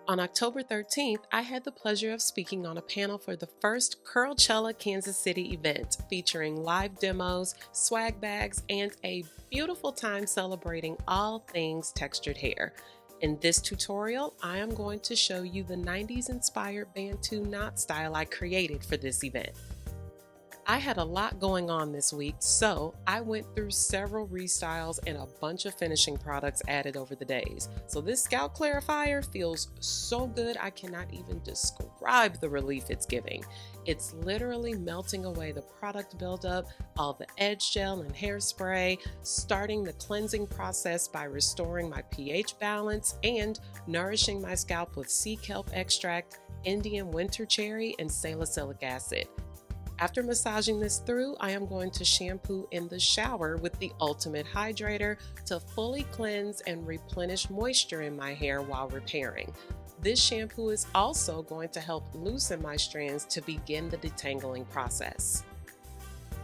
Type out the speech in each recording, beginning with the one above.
On October 13th, I had the pleasure of speaking on a panel for the first Curlchella Kansas City event featuring live demos, swag bags, and a beautiful time celebrating all things textured hair. In this tutorial, I am going to show you the 90s inspired Bantu knot style I created for this event. I had a lot going on this week, so I went through several restyles and a bunch of finishing products added over the days. So this scalp clarifier feels so good I cannot even describe the relief it's giving. It's literally melting away the product buildup, all the edge gel and hairspray, starting the cleansing process by restoring my pH balance and nourishing my scalp with sea kelp extract, Indian winter cherry, and salicylic acid. After massaging this through, I am going to shampoo in the shower with the Ultimate Hydrator to fully cleanse and replenish moisture in my hair while repairing. This shampoo is also going to help loosen my strands to begin the detangling process.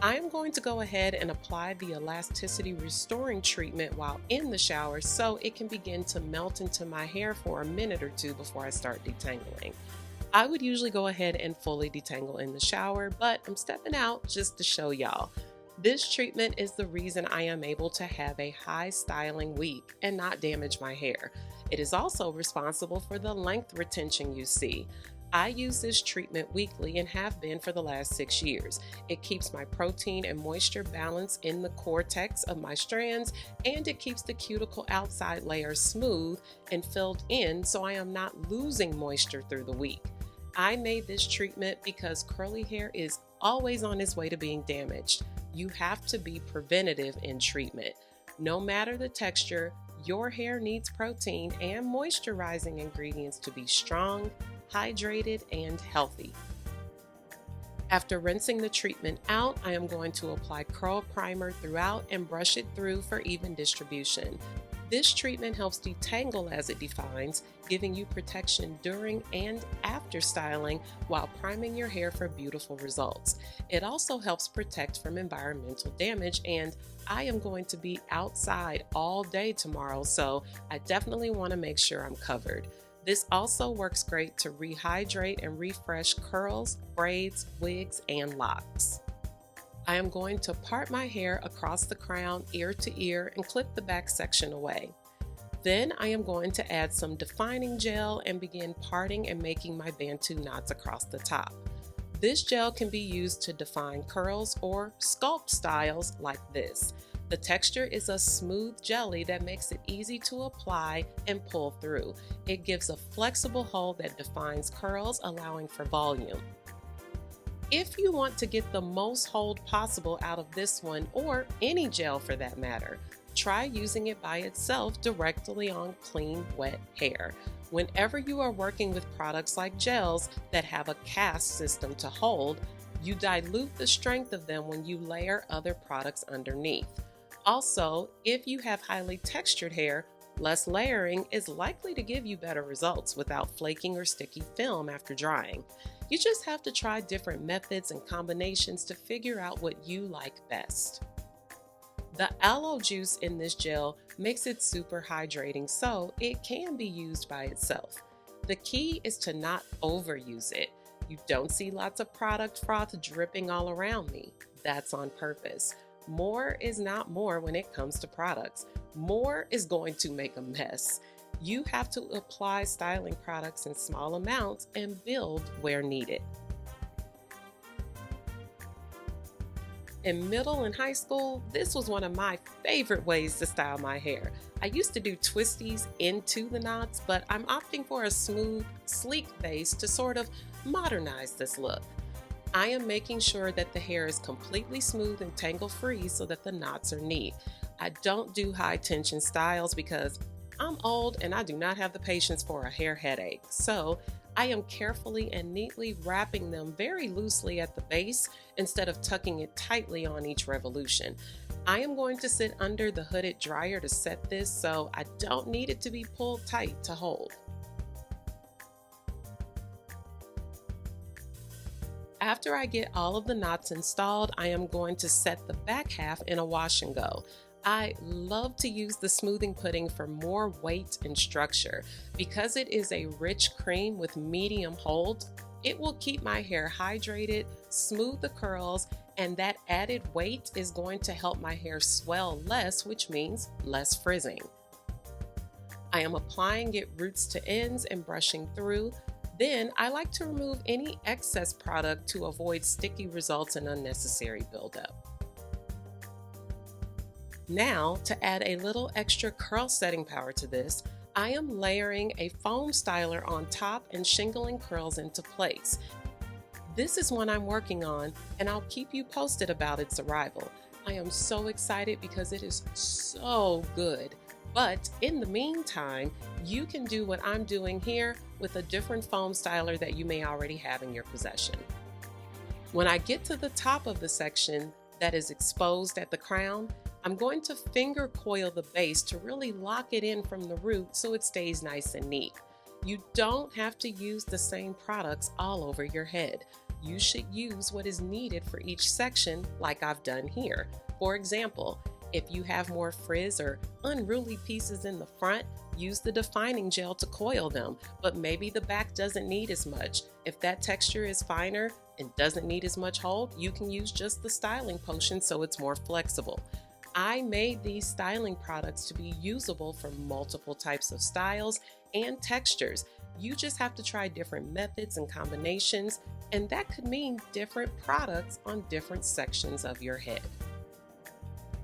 I am going to go ahead and apply the Elasticity Restoring Treatment while in the shower so it can begin to melt into my hair for a minute or two before I start detangling. I would usually go ahead and fully detangle in the shower, but I'm stepping out just to show y'all. This treatment is the reason I am able to have a high styling week and not damage my hair. It is also responsible for the length retention you see. I use this treatment weekly and have been for the last 6 years. It keeps my protein and moisture balance in the cortex of my strands, and it keeps the cuticle outside layer smooth and filled in so I am not losing moisture through the week. I made this treatment because curly hair is always on its way to being damaged. You have to be preventative in treatment. No matter the texture, your hair needs protein and moisturizing ingredients to be strong, hydrated, and healthy. After rinsing the treatment out, I am going to apply curl primer throughout and brush it through for even distribution. This treatment helps detangle as it defines, giving you protection during and after styling while priming your hair for beautiful results. It also helps protect from environmental damage, and I am going to be outside all day tomorrow, so I definitely want to make sure I'm covered. This also works great to rehydrate and refresh curls, braids, wigs, and locks. I am going to part my hair across the crown, ear to ear, and clip the back section away. Then I am going to add some defining gel and begin parting and making my Bantu knots across the top. This gel can be used to define curls or sculpt styles like this. The texture is a smooth jelly that makes it easy to apply and pull through. It gives a flexible hold that defines curls, allowing for volume. If you want to get the most hold possible out of this one, or any gel for that matter, try using it by itself directly on clean, wet hair. Whenever you are working with products like gels that have a cast system to hold, you dilute the strength of them when you layer other products underneath. Also, if you have highly textured hair, less layering is likely to give you better results without flaking or sticky film after drying. You just have to try different methods and combinations to figure out what you like best. The aloe juice in this gel makes it super hydrating, so it can be used by itself. The key is to not overuse it. You don't see lots of product froth dripping all around me. That's on purpose. More is not more when it comes to products. More is going to make a mess. You have to apply styling products in small amounts and build where needed. In middle and high school, this was one of my favorite ways to style my hair. I used to do twisties into the knots, but I'm opting for a smooth, sleek base to sort of modernize this look. I am making sure that the hair is completely smooth and tangle-free so that the knots are neat. I don't do high tension styles because I'm old and I do not have the patience for a hair headache. So I am carefully and neatly wrapping them very loosely at the base instead of tucking it tightly on each revolution. I am going to sit under the hooded dryer to set this, so I don't need it to be pulled tight to hold. After I get all of the knots installed, I am going to set the back half in a wash and go. I love to use the smoothing pudding for more weight and structure. Because it is a rich cream with medium hold, it will keep my hair hydrated, smooth the curls, and that added weight is going to help my hair swell less, which means less frizzing. I am applying it roots to ends and brushing through. Then I like to remove any excess product to avoid sticky results and unnecessary buildup. Now, to add a little extra curl setting power to this, I am layering a foam styler on top and shingling curls into place. This is one I'm working on, and I'll keep you posted about its arrival. I am so excited because it is so good. But in the meantime, you can do what I'm doing here with a different foam styler that you may already have in your possession. When I get to the top of the section that is exposed at the crown, I'm going to finger coil the base to really lock it in from the root so it stays nice and neat. You don't have to use the same products all over your head. You should use what is needed for each section like I've done here. For example, if you have more frizz or unruly pieces in the front, use the defining gel to coil them, but maybe the back doesn't need as much. If that texture is finer and doesn't need as much hold, you can use just the styling potion so it's more flexible. I made these styling products to be usable for multiple types of styles and textures. You just have to try different methods and combinations, and that could mean different products on different sections of your head.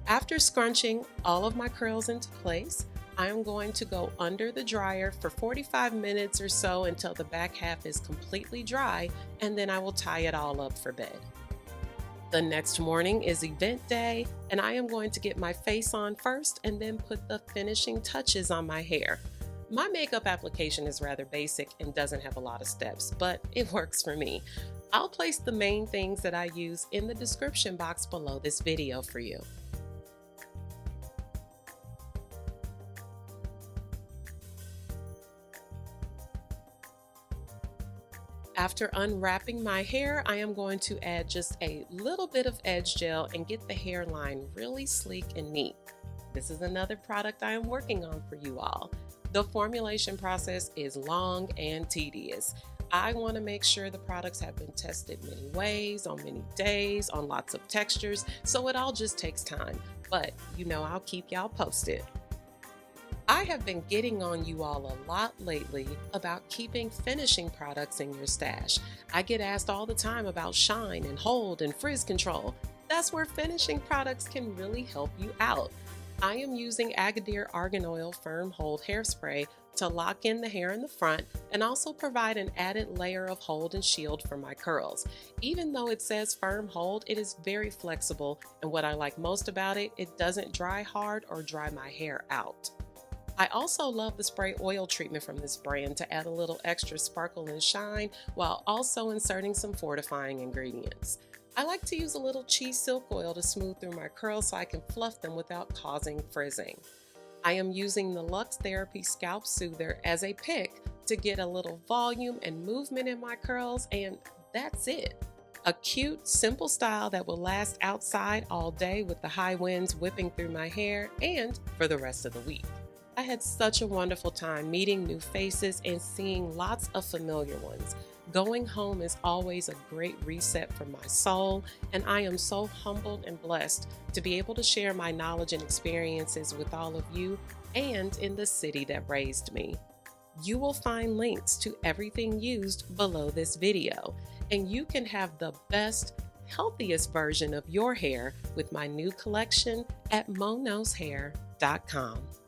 After scrunching all of my curls into place, I am going to go under the dryer for 45 minutes or so until the back half is completely dry, and then I will tie it all up for bed. The next morning is event day, and I am going to get my face on first and then put the finishing touches on my hair. My makeup application is rather basic and doesn't have a lot of steps, but it works for me. I'll place the main things that I use in the description box below this video for you. After unwrapping my hair, I am going to add just a little bit of edge gel and get the hairline really sleek and neat. This is another product I am working on for you all. The formulation process is long and tedious. I want to make sure the products have been tested many ways, on many days, on lots of textures, so it all just takes time. But I'll keep y'all posted. I have been getting on you all a lot lately about keeping finishing products in your stash. I get asked all the time about shine and hold and frizz control. That's where finishing products can really help you out. I am using Agadir Argan Oil Firm Hold Hairspray to lock in the hair in the front and also provide an added layer of hold and shield for my curls. Even though it says firm hold, it is very flexible, and what I like most about it, it doesn't dry hard or dry my hair out. I also love the spray oil treatment from this brand to add a little extra sparkle and shine while also inserting some fortifying ingredients. I like to use a little cheese silk oil to smooth through my curls so I can fluff them without causing frizzing. I am using the Luxe Therapy Scalp Soother as a pick to get a little volume and movement in my curls, and that's it. A cute, simple style that will last outside all day with the high winds whipping through my hair and for the rest of the week. I had such a wonderful time meeting new faces and seeing lots of familiar ones. Going home is always a great reset for my soul, and I am so humbled and blessed to be able to share my knowledge and experiences with all of you and in the city that raised me. You will find links to everything used below this video, and you can have the best, healthiest version of your hair with my new collection at MoKnowsHair.com.